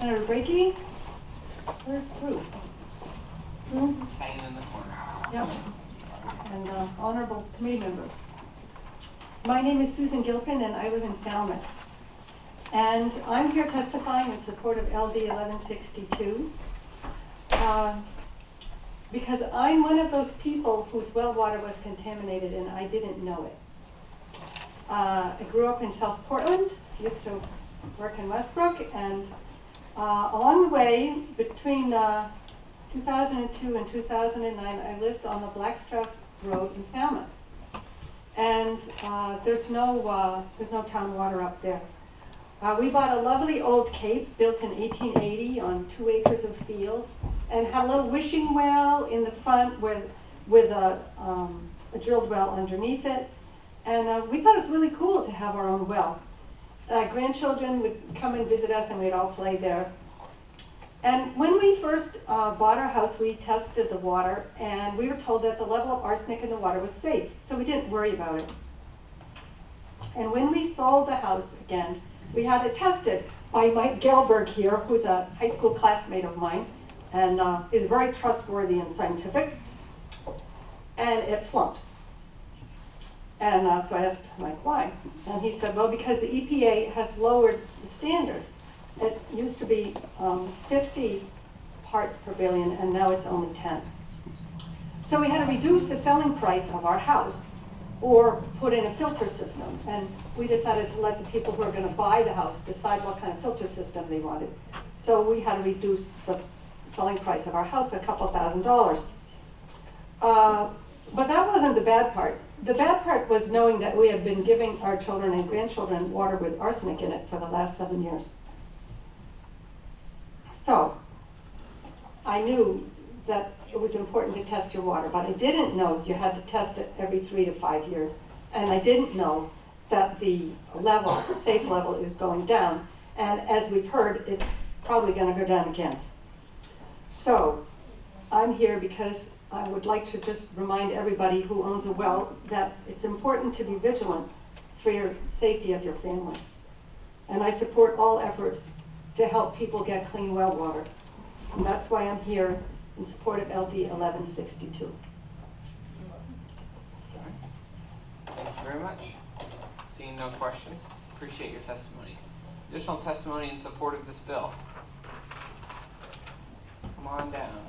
Senator Brakey? Where's Drew? Drew? Hanging in the corner. Yep. And honorable committee members. My name is Susan Gillikin, and I live in Falmouth. And I'm here testifying in support of LD 1162 because I'm one of those people whose well water was contaminated and I didn't know it. I grew up in South Portland, used to work in Westbrook, and along the way, between 2002 and 2009, I lived on the Blackstrap Road in Falmouth. And there's no town water up there. We bought a lovely old cape built in 1880 on 2 acres of field, and had a little wishing well in the front with a drilled well underneath it. And we thought it was really cool to have our own well. Grandchildren would come and visit us, and we'd all play there. And when we first bought our house, we tested the water, and we were told that the level of arsenic in the water was safe, so we didn't worry about it. And when we sold the house again, we had it tested by Mike Gelberg here, who's a high school classmate of mine, and is very trustworthy and scientific, and it flunked. And so I asked Mike why, and he said, well, because the EPA has lowered the standard. It used to be 50 parts per billion, and now it's only 10. So we had to reduce the selling price of our house or put in a filter system. And we decided to let the people who are going to buy the house decide what kind of filter system they wanted. So we had to reduce the selling price of our house a couple $1,000s. But that wasn't the bad part. The bad part was knowing that we had been giving our children and grandchildren water with arsenic in it for the last 7 years. So I knew that it was important to test your water, but I didn't know you had to test it every 3 to 5 years. And I didn't know that the level, safe level, is going down. And as we've heard, it's probably going to go down again. So I'm here because I would like to just remind everybody who owns a well that it's important to be vigilant for your safety of your family. And I support all efforts to help people get clean well water. And that's why I'm here in support of LD 1162. Thank you very much. Seeing no questions, appreciate your testimony. Additional testimony in support of this bill. Come on down.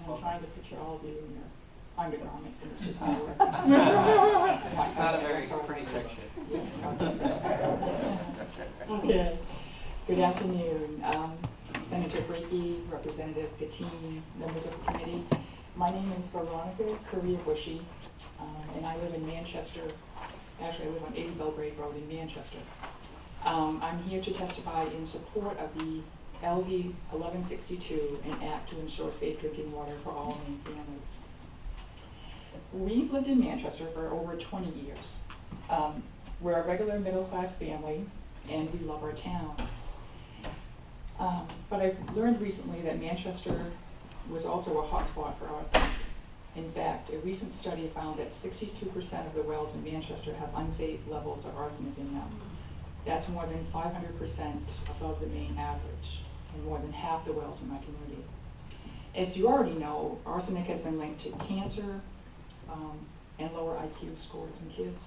I'm trying to picture all of you in your undergarments, and it's just not working. Not a very pretty section. Okay. Good afternoon. Senator Brakey, Representative Gattini, members of the committee. My name is Veronica Kirby, and I live in Manchester. Actually, I live on 80 Belgrade Road in Manchester. I'm here to testify in support of the LD 1162, an act to ensure safe drinking water for all Maine families. We've lived in Manchester for over 20 years. We're a regular middle-class family, and we love our town. But I've learned recently that Manchester was also a hotspot for arsenic. In fact, a recent study found that 62% of the wells in Manchester have unsafe levels of arsenic in them. That's more than 500% above the Maine average, and more than half the wells in my community. As you already know, arsenic has been linked to cancer and lower IQ scores in kids.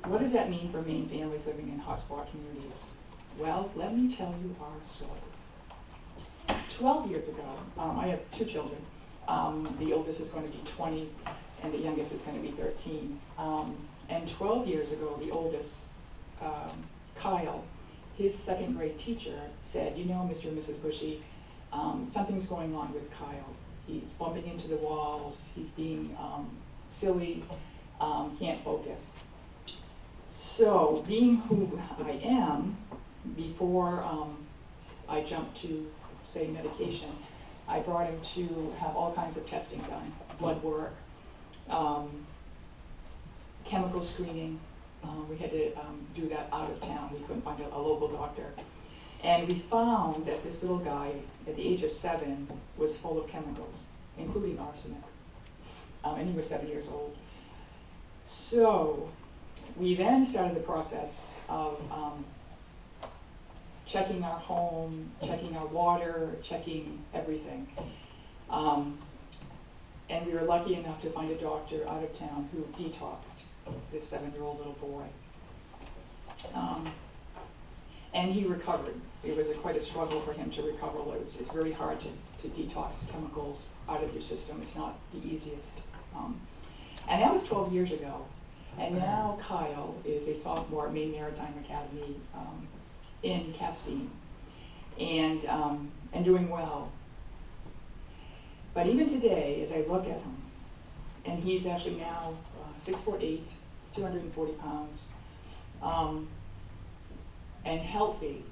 What does that mean for Maine families living in hotspot communities? Well, let me tell you our story. 12 years ago, I have 2 children. The oldest is going to be 20, and the youngest is going to be 13. And 12 years ago, the oldest, Kyle, his 2nd grade teacher said, you know, Mr. and Mrs. Bushy, something's going on with Kyle. He's bumping into the walls, he's being silly, can't focus. So, being who I am, before I jumped to, say, medication, I brought him to have all kinds of testing done, blood work, chemical screening. We had to do that out of town. We couldn't find a local doctor. And we found that this little guy, at the age of 7, was full of chemicals, including arsenic. And he was 7 years old. So we then started the process of checking our home, checking our water, checking everything. And we were lucky enough to find a doctor out of town who detoxed this 7-year-old little boy. And he recovered. It was quite a struggle for him to recover. It's very hard to detox chemicals out of your system. It's not the easiest. And that was 12 years ago. And now Kyle is a sophomore at Maine Maritime Academy in Castine, and doing well. But even today, as I look at him, and he's actually now 6'8", 240 pounds, and healthy,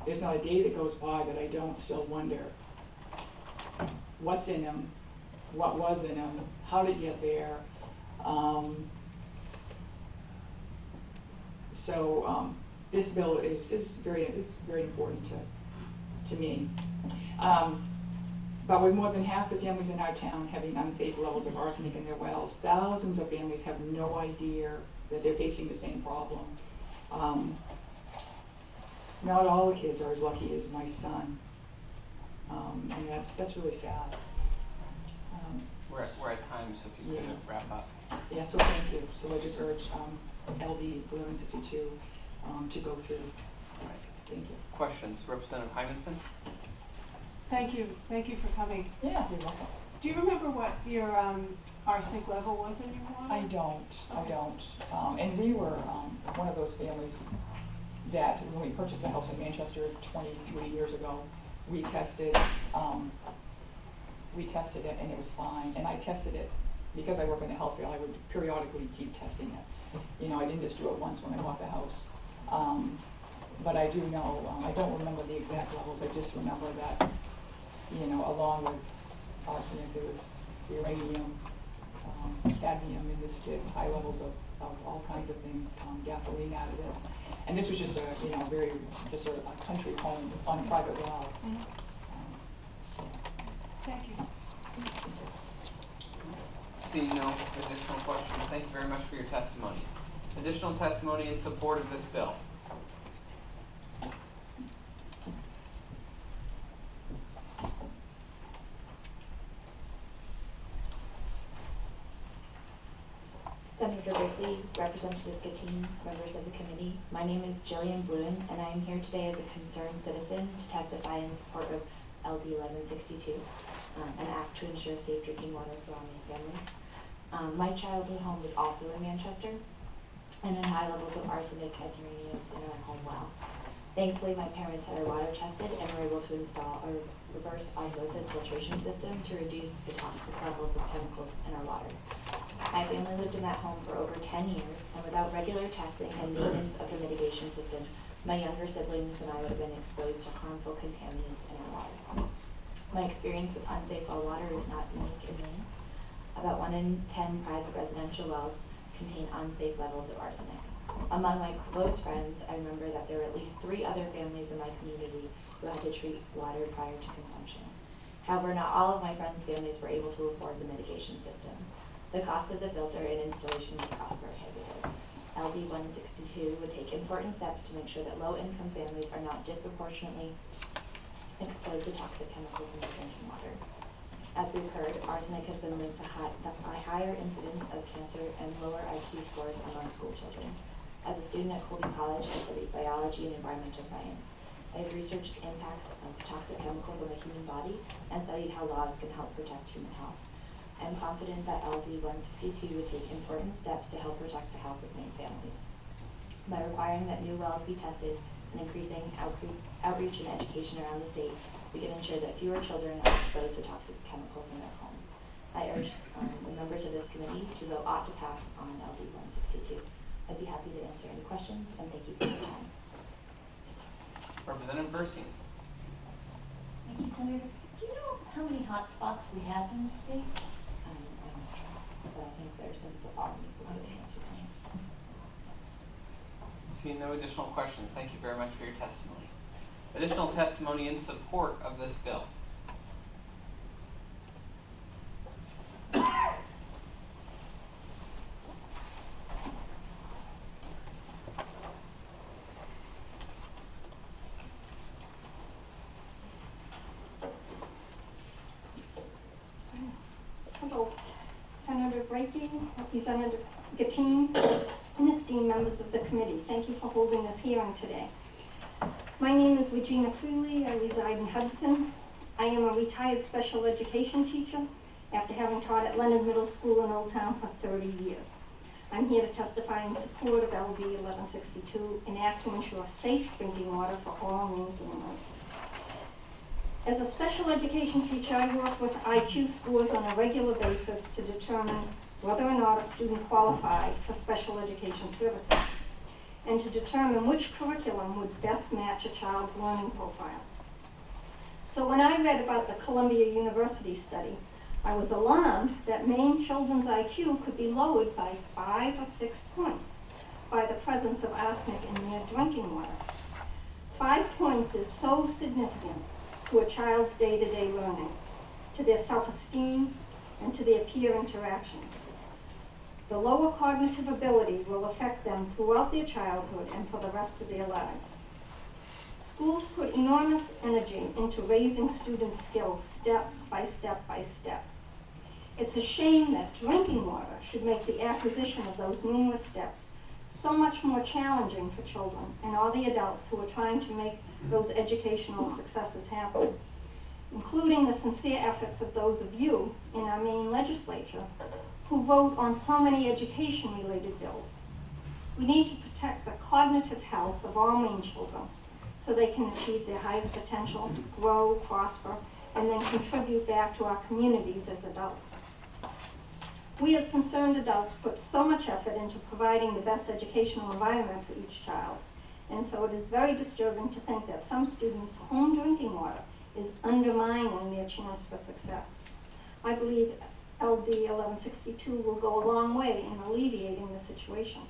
there's not a day that goes by that I don't still wonder what's in him, what was in him, how did it get there. This bill is very important to me. But with more than half the families in our town having unsafe levels of arsenic in their wells, thousands of families have no idea that they're facing the same problem. Not all the kids are as lucky as my son, and that's really sad. We're at time, so if you could wrap up. Yeah, so thank you. So I just urge LD 1162 to go through. All right. Thank you. Questions? Representative Hymanson? Thank you. Thank you for coming. Yeah, you're welcome. Do you remember what your arsenic level was in your water? I don't. And we were one of those families that when we purchased a house in Manchester 23 years ago, we tested it and it was fine. And I tested it because I work in the health field. I would periodically keep testing it. You know, I didn't just do it once when I bought the house. But I do know, I don't remember the exact levels. I just remember that, you know, along with arsenic, there was uranium, cadmium in this kit, high levels of all kinds of things, gasoline additive. And this was just a, you know, just a country home on private well. Thank you. Seeing no additional questions, thank you very much for your testimony. Additional testimony in support of this bill. Senator Bickley, Representative Gillikin, members of the committee. My name is Jillian Blue, and I am here today as a concerned citizen to testify in support of LD 1162, an act to ensure safe drinking water for all Maine families. My childhood home was also in Manchester, and had high levels of arsenic and uranium in our home well. Thankfully, my parents had our water tested and were able to install a reverse osmosis filtration system to reduce the toxic levels of chemicals in our water. My family lived in that home for over 10 years, and without regular testing and maintenance of the mitigation system, my younger siblings and I would have been exposed to harmful contaminants in our water. My experience with unsafe well water is not unique in Maine. About 1 in 10 private residential wells contain unsafe levels of arsenic. Among my close friends, I remember that there were at least 3 other families in my community who had to treat water prior to consumption. However, not all of my friends' families were able to afford the mitigation system. The cost of the filter and installation was cost prohibitive. LD 162 would take important steps to make sure that low-income families are not disproportionately exposed to toxic chemicals in their drinking water. As we've heard, arsenic has been linked to a higher incidence of cancer and lower IQ scores among school children. As a student at Colby College, I studied biology and environmental science. I have researched the impacts of toxic chemicals on the human body and studied how laws can help protect human health. I am confident that LD 162 would take important steps to help protect the health of Maine families. By requiring that new wells be tested and increasing outreach and education around the state, we can ensure that fewer children are exposed to toxic chemicals in their homes. I urge the members of this committee to vote ought to pass on LD 162. I'd be happy to answer any questions, and thank you for your time. Representative Burstein. Thank you, Senator. Do you know how many hot spots we have in the state? I'm not sure, but I think there's some football people who can answer me. Seeing no additional questions, thank you very much for your testimony. Additional testimony in support of this bill. Hello, Senator Brakey, Representative Gillikin, and esteemed members of the committee. Thank you for holding this hearing today. My name is Regina Cruly. I reside in Hudson. I am a retired special education teacher after having taught at Leonard Middle School in Old Town for 30 years. I'm here to testify in support of LD 1162, an act to ensure safe drinking water for all Maine families. As a special education teacher, I work with IQ scores on a regular basis to determine whether or not a student qualified for special education services, and to determine which curriculum would best match a child's learning profile. So when I read about the Columbia University study, I was alarmed that Maine children's IQ could be lowered by 5 or 6 points by the presence of arsenic in their drinking water. 5 points is so significant to a child's day-to-day learning, to their self-esteem, and to their peer interactions. The lower cognitive ability will affect them throughout their childhood and for the rest of their lives. Schools put enormous energy into raising students' skills step by step by step. It's a shame that drinking water should make the acquisition of those numerous steps so much more challenging for children and all the adults who are trying to make those educational successes happen, including the sincere efforts of those of you in our Maine Legislature who vote on so many education-related bills. We need to protect the cognitive health of all Maine children so they can achieve their highest potential, grow, prosper, and then contribute back to our communities as adults. We as concerned adults put so much effort into providing the best educational environment for each child, and so it is very disturbing to think that some students' home drinking water is undermining their chance for success. I believe LD 1162 will go a long way in alleviating the situation.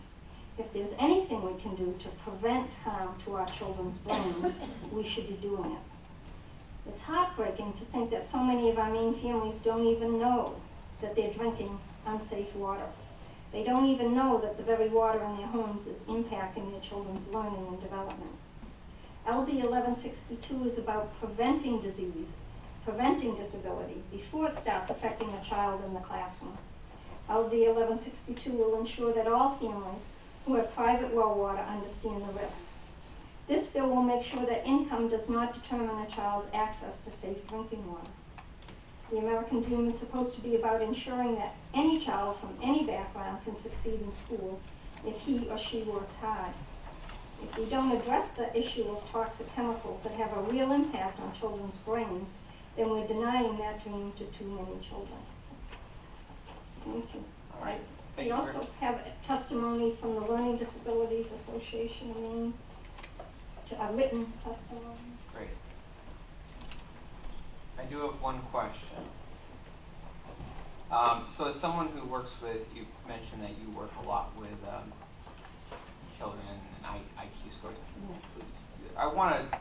If there's anything we can do to prevent harm to our children's brains, we should be doing it. It's heartbreaking to think that so many of our Maine families don't even know that they're drinking unsafe water. They don't even know that the very water in their homes is impacting their children's learning and development. LD 1162 is about preventing disease, preventing disability before it starts affecting a child in the classroom. LD 1162 will ensure that all families who have private well water understand the risks. This bill will make sure that income does not determine a child's access to safe drinking water. The American dream is supposed to be about ensuring that any child from any background can succeed in school if he or she works hard. If we don't address the issue of toxic chemicals that have a real impact on children's brains, then we're denying that dream to too many children. Thank you. All right. We also have a testimony from the Learning Disabilities Association of Maine, a written testimony. Great. I do have one question. So as someone who works with, you mentioned that you work a lot with children and IQ scores. Yes. I want to,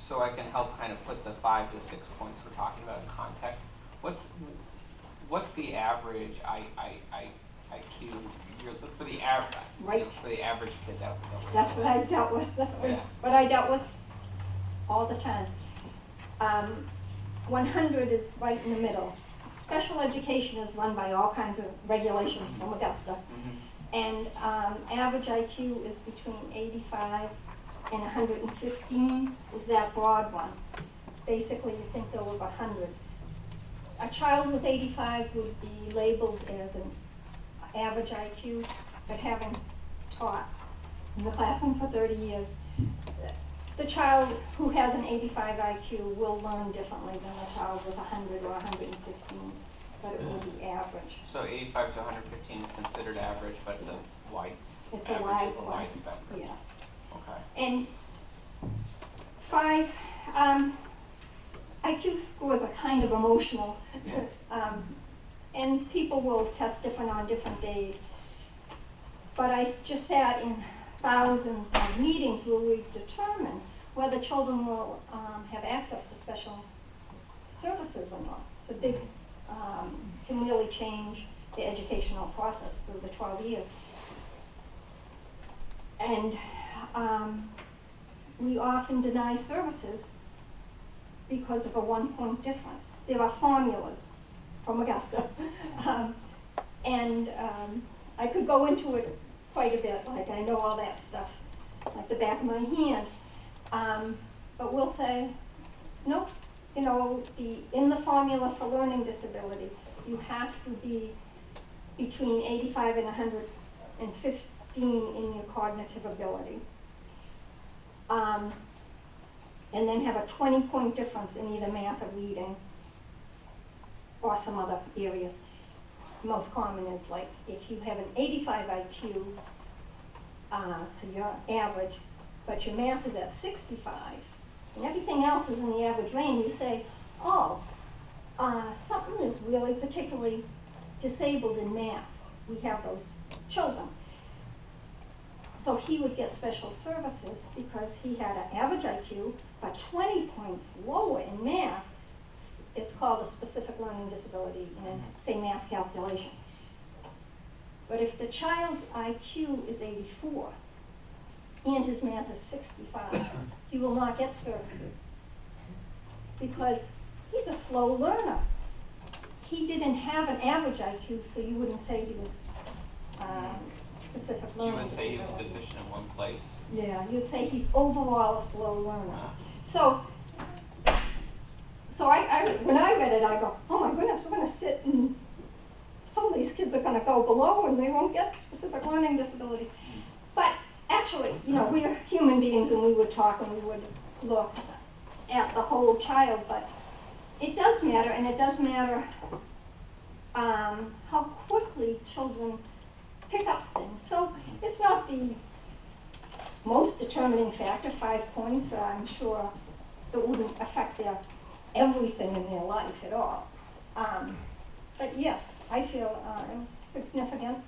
so I can help kind of put the 5 to 6 points we're talking about in context. What's the average IQ? For the average, right. For the average kid that That's what I dealt with. Yeah. What I dealt with all the time. 100 is right in the middle. Special education is run by all kinds of regulations from Augusta, and average IQ is between 85 and 115 is that broad one. Basically, you think they're over 100. A child with 85 would be labeled as an average IQ, but having taught in the classroom for 30 years, the child who has an 85 IQ will learn differently than a child with 100 or 115, but it will be average. So 85 to 115 is considered average, but it's a wide. It's average a wide is a one. wide spectrum. Yes. Okay. And 5 IQ scores are kind of emotional, and people will test different on different days. But I just sat in thousands of meetings where we've determined whether children will have access to special services or not. It's a big, can really change the educational process through the 12 years. And we often deny services because of a 1-point difference. There are formulas from Augusta. I could go into it quite a bit, like I know all that stuff like the back of my hand. But we'll say, nope, you know, in the formula for learning disability, you have to be between 85 and 115 in your cognitive ability. And then have a 20-point difference in either math or reading or some other areas. Most common is like if you have an 85 IQ, so you're average, but your math is at 65, and everything else is in the average range, you say, oh, something is really particularly disabled in math. We have those children. So he would get special services because he had an average IQ, but 20 points lower in math. It's called a specific learning disability in, say, math calculation. But if the child's IQ is 84 and his math is 65, he will not get services because he's a slow learner. He didn't have an average IQ, so you wouldn't say he was specific learning. You would say he was disability. deficient in one place. Yeah, you'd say he's overall a slow learner. So when I read it, I go, oh my goodness, we're going to sit and some of these kids are going to go below and they won't get specific learning disability. But actually, you know, we are human beings and we would talk and we would look at the whole child, but it does matter, and it does matter how quickly children pick up things. So it's not the most determining factor, 5 points, I'm sure it wouldn't affect everything in their life at all. But yes, I feel it was significant,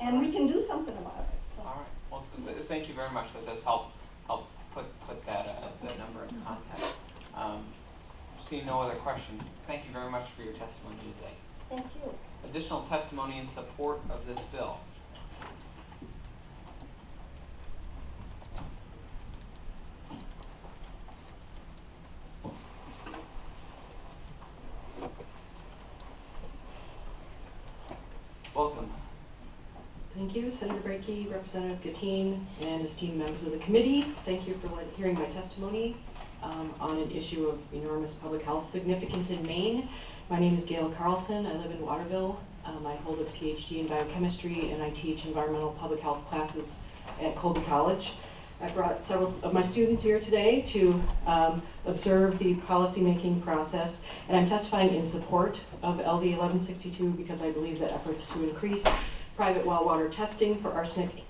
and we can do something about it. So. All right. Well, thank you very much. That does help put that number in context. Seeing no other questions, thank you very much for your testimony today. Thank you. Additional testimony in support of this bill. Welcome. Thank you, Senator Brakey, Representative Gillikin, and esteemed members of the committee. Thank you for hearing my testimony on an issue of enormous public health significance in Maine. My name is Gail Carlton. I live in Waterville. I hold a PhD in biochemistry, and I teach environmental public health classes at Colby College. I brought several of my students here today to observe the policymaking process, and I'm testifying in support of LD 1162 because I believe that efforts to increase private well water testing for arsenic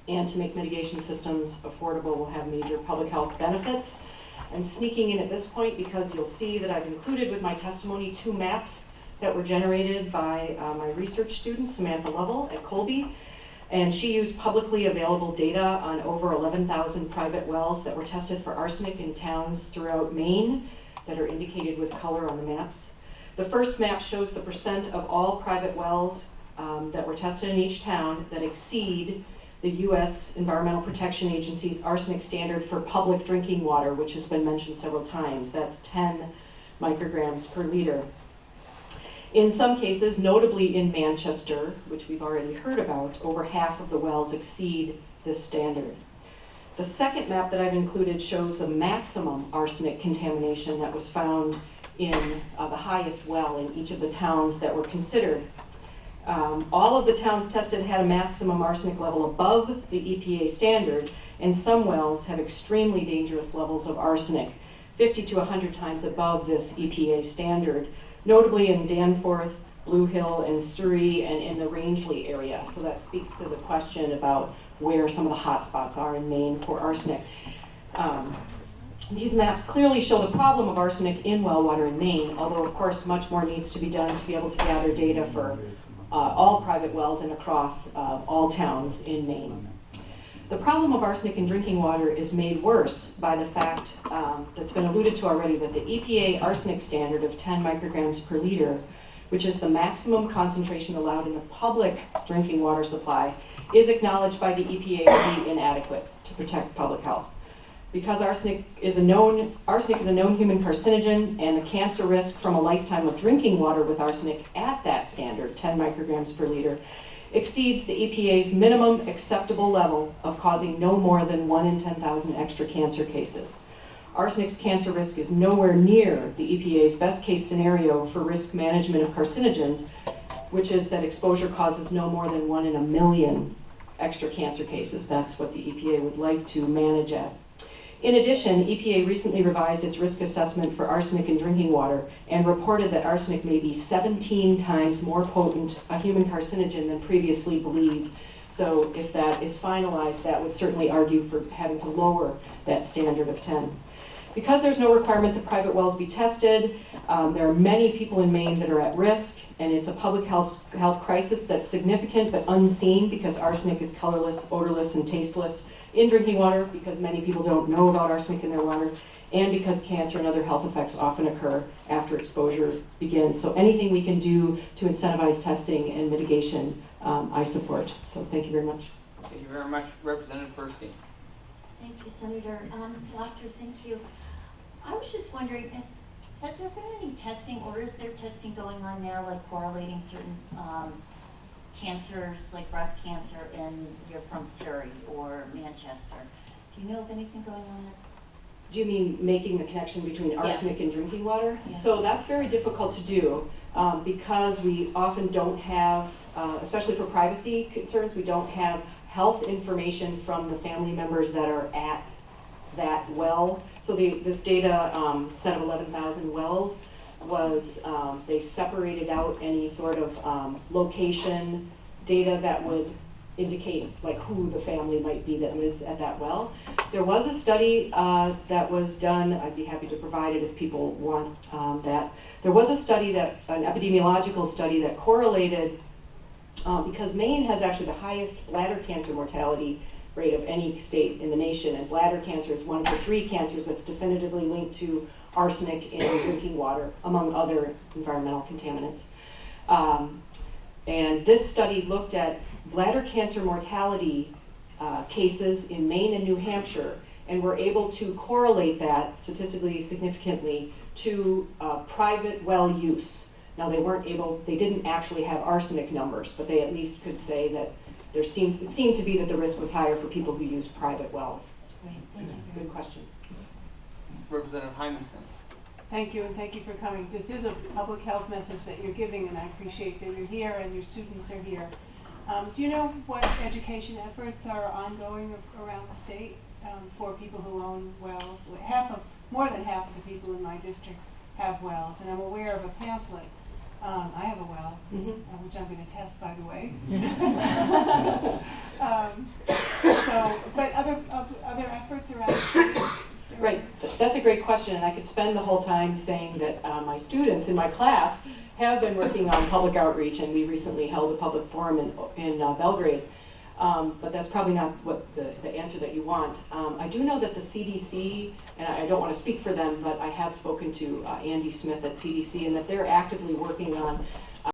and to make mitigation systems affordable will have major public health benefits. I'm sneaking in at this point because you'll see that I've included with my testimony 2 maps that were generated by my research student, Samantha Lovell at Colby. And she used publicly available data on over 11,000 private wells that were tested for arsenic in towns throughout Maine that are indicated with color on the maps. The first map shows the percent of all private wells that were tested in each town that exceed the U.S. Environmental Protection Agency's arsenic standard for public drinking water, which has been mentioned several times. That's 10 micrograms per liter. In some cases, notably in Manchester, which we've already heard about, over half of the wells exceed this standard. The second map that I've included shows the maximum arsenic contamination that was found in the highest well in each of the towns that were considered. All of the towns tested had a maximum arsenic level above the EPA standard, and some wells have extremely dangerous levels of arsenic, 50 to 100 times above this EPA standard, notably in Danforth, Blue Hill, and Surrey, and in the Rangeley area. So that speaks to the question about where some of the hot spots are in Maine for arsenic. These maps clearly show the problem of arsenic in well water in Maine, although of course much more needs to be done to be able to gather data for all private wells and across all towns in Maine. The problem of arsenic in drinking water is made worse by the fact that's been alluded to already, that the EPA arsenic standard of 10 micrograms per liter, which is the maximum concentration allowed in the public drinking water supply, is acknowledged by the EPA to be inadequate to protect public health. Because arsenic is a known human carcinogen, and the cancer risk from a lifetime of drinking water with arsenic at that standard, 10 micrograms per liter, exceeds the EPA's minimum acceptable level of causing no more than 1 in 10,000 extra cancer cases. Arsenic's cancer risk is nowhere near the EPA's best case scenario for risk management of carcinogens, which is that exposure causes no more than 1 in a million extra cancer cases. That's what the EPA would like to manage at. In addition, EPA recently revised its risk assessment for arsenic in drinking water and reported that arsenic may be 17 times more potent a human carcinogen than previously believed. So if that is finalized, that would certainly argue for having to lower that standard of 10. Because there's no requirement that private wells be tested, there are many people in Maine that are at risk, and it's a public health crisis that's significant but unseen, because arsenic is colorless, odorless, and tasteless in drinking water, because many people don't know about arsenic in their water, and because cancer and other health effects often occur after exposure begins. So anything we can do to incentivize testing and mitigation, I support. So thank you very much. Thank you very much, Representative Burstein. Thank you, Senator. Doctor, thank you. I was just wondering, has there been any testing, or is there testing going on now, like correlating certain cancers, like breast cancer, and you're from Surrey or Manchester? Do you know of anything going on there? Do you mean making the connection between arsenic and drinking water? Yeah. So that's very difficult to do because we often don't have, especially for privacy concerns, we don't have health information from the family members that are at that well. So this data set of 11,000 wells was, they separated out any sort of location data that would indicate like who the family might be that lives at that well. There was a study that was done. I'd be happy to provide it if people want that. There was a study, an epidemiological study, that correlated because Maine has actually the highest bladder cancer mortality rate of any state in the nation, and bladder cancer is one of the 3 cancers that's definitively linked to arsenic in drinking water, among other environmental contaminants. And this study looked at bladder cancer mortality cases in Maine and New Hampshire, and were able to correlate that statistically significantly to private well use. Now they didn't actually have arsenic numbers, but they at least could say that it seemed to be that the risk was higher for people who use private wells. Great, thank you. Good question. Representative Hymanson. Thank you, and thank you for coming. This is a public health message that you're giving, and I appreciate that you're here and your students are here. Do you know what education efforts are ongoing around the state for people who own wells? More than half of the people in my district have wells, and I'm aware of a pamphlet. I have a well, which I'm going to test, by the way. But other efforts around the state? Right, that's a great question, and I could spend the whole time saying that my students in my class have been working on public outreach, and we recently held a public forum in Belgrade, but that's probably not what the answer that you want. I do know that the CDC, and I don't want to speak for them, but I have spoken to Andy Smith at CDC, and that they're actively working on